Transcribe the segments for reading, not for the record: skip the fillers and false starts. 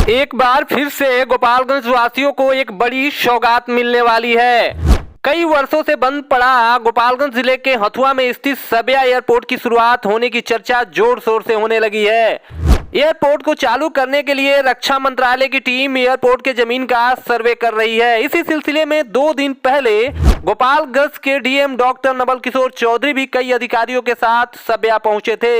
एक बार फिर से गोपालगंज वासियों को एक बड़ी सौगात मिलने वाली है। कई वर्षों से बंद पड़ा गोपालगंज जिले के हथुआ में स्थित सबिया एयरपोर्ट की शुरुआत होने की चर्चा जोर शोर से होने लगी है। एयरपोर्ट को चालू करने के लिए रक्षा मंत्रालय की टीम एयरपोर्ट के जमीन का सर्वे कर रही है। इसी सिलसिले में 2 दिन पहले गोपालगंज के डीएम डॉक्टर नवल किशोर चौधरी भी कई अधिकारियों के साथ सबिया पहुंचे थे,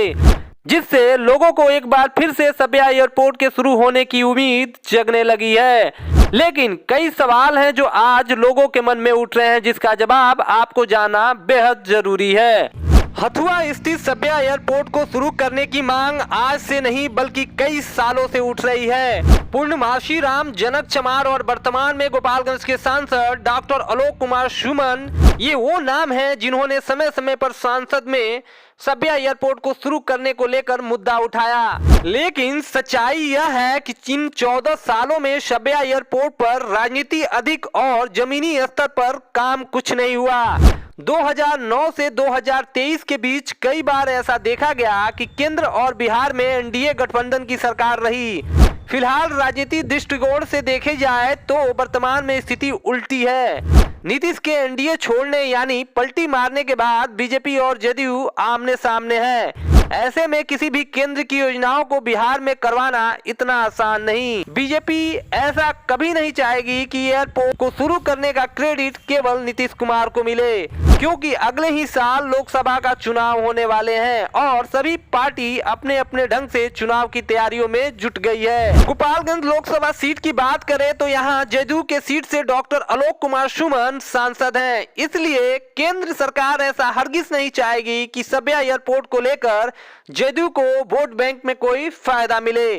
जिससे लोगों को एक बार फिर से सबिया एयरपोर्ट के शुरू होने की उम्मीद जगने लगी है। लेकिन कई सवाल हैं जो आज लोगों के मन में उठ रहे हैं, जिसका जवाब आपको जानना बेहद जरूरी है। हथुआ स्थित सबिया एयरपोर्ट को शुरू करने की मांग आज से नहीं बल्कि कई सालों से उठ रही है। पूर्णमासी राम, जनक चमार और वर्तमान में गोपालगंज के सांसद डॉक्टर आलोक कुमार सुमन, ये वो नाम हैं जिन्होंने समय समय पर संसद में सबिया एयरपोर्ट को शुरू करने को लेकर मुद्दा उठाया। लेकिन सच्चाई यह है कि इन 14 सालों में सबिया एयरपोर्ट पर राजनीति अधिक और जमीनी स्तर पर काम कुछ नहीं हुआ। 2009 से 2023 के बीच कई बार ऐसा देखा गया कि केंद्र और बिहार में एनडीए गठबंधन की सरकार रही। फिलहाल राजनीतिक दृष्टिकोण से देखे जाए तो वर्तमान में स्थिति उल्टी है। नीतीश के एनडीए छोड़ने यानी पलटी मारने के बाद बीजेपी और जदयू आमने सामने है। ऐसे में किसी भी केंद्र की योजनाओं को बिहार में करवाना इतना आसान नहीं। बीजेपी ऐसा कभी नहीं चाहेगी कि एयरपोर्ट को शुरू करने का क्रेडिट केवल नीतीश कुमार को मिले, क्योंकि अगले ही साल लोकसभा का चुनाव होने वाले हैं और सभी पार्टी अपने अपने ढंग से चुनाव की तैयारियों में जुट गई है। गोपालगंज लोकसभा सीट की बात करें तो यहाँ जदयू के सीट से डॉक्टर आलोक कुमार सुमन सांसद हैं। इसलिए केंद्र सरकार ऐसा हरगिज नहीं चाहेगी कि सबिया एयरपोर्ट को लेकर जदयू को वोट बैंक में कोई फायदा मिले।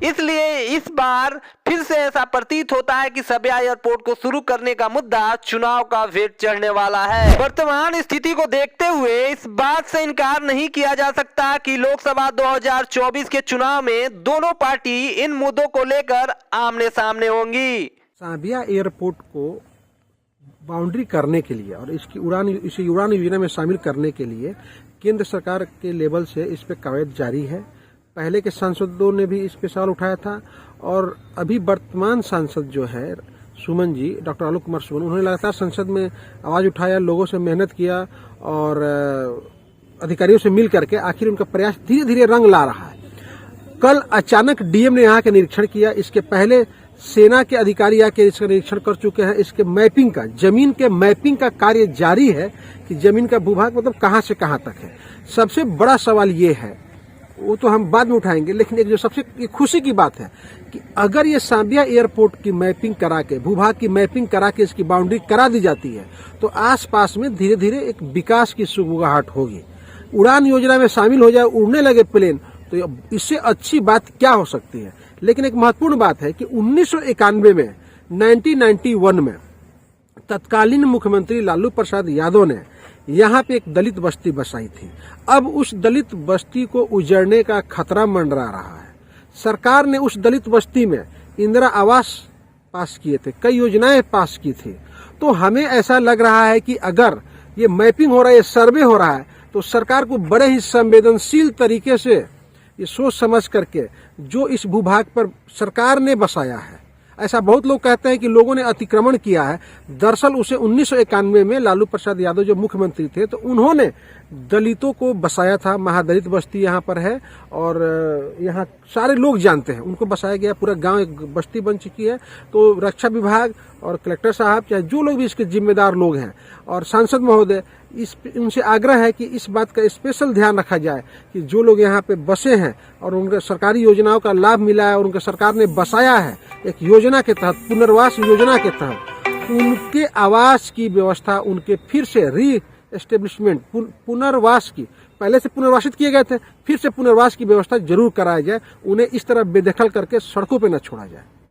इसलिए इस बार फिर से ऐसा प्रतीत होता है कि सबिया एयरपोर्ट को शुरू करने का मुद्दा चुनाव का वेट चढ़ने वाला है। वर्तमान स्थिति को देखते हुए इस बात से इनकार नहीं किया जा सकता कि लोकसभा 2024 के चुनाव में दोनों पार्टी इन मुद्दों को लेकर आमने सामने होंगी। सबिया एयरपोर्ट को बाउंड्री करने के लिए और इसी उड़ान योजना में शामिल करने के लिए केंद्र सरकार के लेवल से इस पे कवायद जारी है। पहले के सांसदों ने भी इस पे सवाल उठाया था और अभी वर्तमान सांसद जो है सुमन जी, डॉक्टर आलोक कुमार सुमन, उन्होंने लगातार संसद में आवाज उठाया, लोगों से मेहनत किया और अधिकारियों से मिल करके आखिर उनका प्रयास धीरे धीरे रंग ला रहा है। कल अचानक डीएम ने यहाँ के निरीक्षण किया। इसके पहले सेना के अधिकारी आके इसका निरीक्षण कर चुके हैं। इसके मैपिंग का, जमीन के मैपिंग का कार्य जारी है कि जमीन का भूभाग मतलब कहां से कहां तक है। सबसे बड़ा सवाल ये है, वो तो हम बाद में उठाएंगे, लेकिन एक जो सबसे खुशी की बात है कि अगर ये सबिया एयरपोर्ट की मैपिंग करा के, भूभाग की मैपिंग करा के इसकी बाउंड्री करा दी जाती है तो आसपास में धीरे धीरे एक विकास की सुगबुगाहट होगी। उड़ान योजना में शामिल हो जाए, उड़ने लगे प्लेन, तो इससे अच्छी बात क्या हो सकती है। लेकिन एक महत्वपूर्ण बात है कि 1991 में 1991 में तत्कालीन मुख्यमंत्री लालू प्रसाद यादव ने यहाँ पे एक दलित बस्ती बसाई थी। अब उस दलित बस्ती को उजड़ने का खतरा मंडरा रहा है। सरकार ने उस दलित बस्ती में इंदिरा आवास पास किए थे, कई योजनाएं पास की थी। तो हमें ऐसा लग रहा है कि अगर ये मैपिंग हो रहा है, ये सर्वे हो रहा है, तो सरकार को बड़े ही संवेदनशील तरीके से ये सोच समझ करके जो इस भूभाग पर सरकार ने बसाया है, ऐसा बहुत लोग कहते हैं कि लोगों ने अतिक्रमण किया है। दरअसल उसे 1991 में लालू प्रसाद यादव जो मुख्यमंत्री थे तो उन्होंने दलितों को बसाया था। महादलित बस्ती यहाँ पर है और यहाँ सारे लोग जानते हैं, उनको बसाया गया। पूरा गांव एक बस्ती बन चुकी है। तो रक्षा विभाग और कलेक्टर साहब, चाहे जो लोग भी इसके जिम्मेदार लोग हैं, और सांसद महोदय, उनसे आग्रह है कि इस बात का स्पेशल ध्यान रखा जाए कि जो लोग यहाँ पे बसे हैं और उनके सरकारी योजनाओं का लाभ मिला है और उनके सरकार ने बसाया है एक योजना के तहत, पुनर्वास योजना के तहत, उनके आवास की व्यवस्था, उनके फिर से री एस्टेब्लिशमेंट, पुनर्वास की, पहले से पुनर्वासित किए गए थे, फिर से पुनर्वास की व्यवस्था जरूर कराया जाए। उन्हें इस तरह बेदखल करके सड़कों पर न छोड़ा जाए।